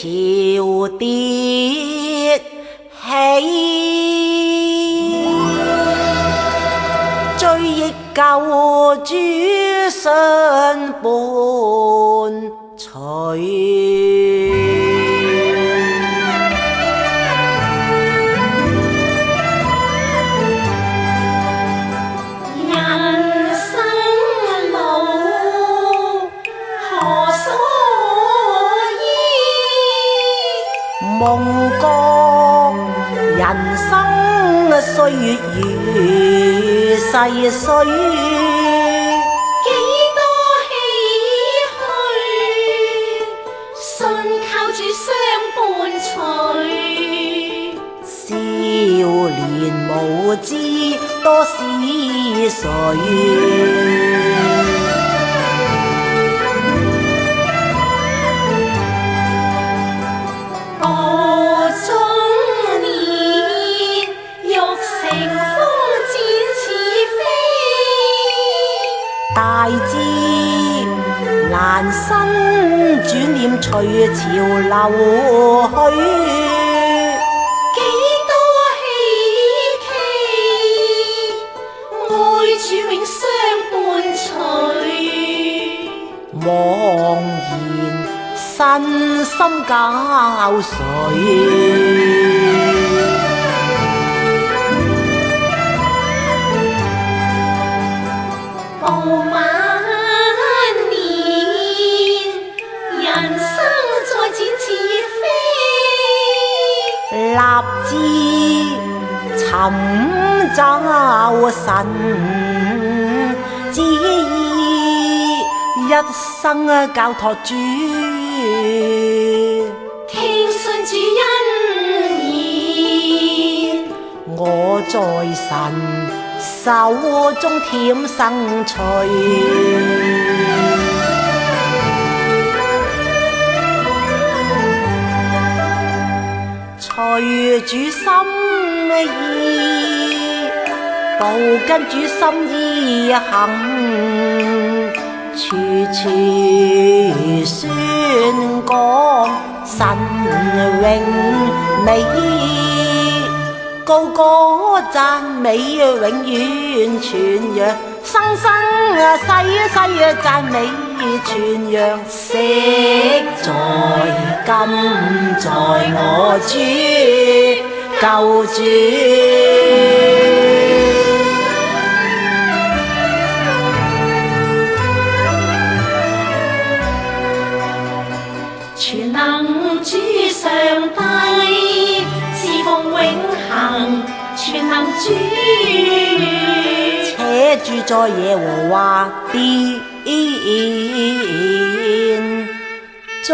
潮跌起，追憶舊主相伴隨。夢覺人生歲月如逝水，幾多唏噓，信靠住相伴隨。少年無知多是誰？大志難伸，轉念隨潮流去。幾多希冀，愛主永相伴隨。茫然身心交隨。步晚年，人生再展似飛，立志尋找神旨意，一生交託主，聽信主恩言，我在神手中添生趣。隨主心意，步跟主心意行，處處宣講神榮美，高歌讚美永遠傳揚，生生世世讚美傳揚，昔在今在我主救主。全能主上帝，侍奉永恆，全能主，且住在耶和華殿中。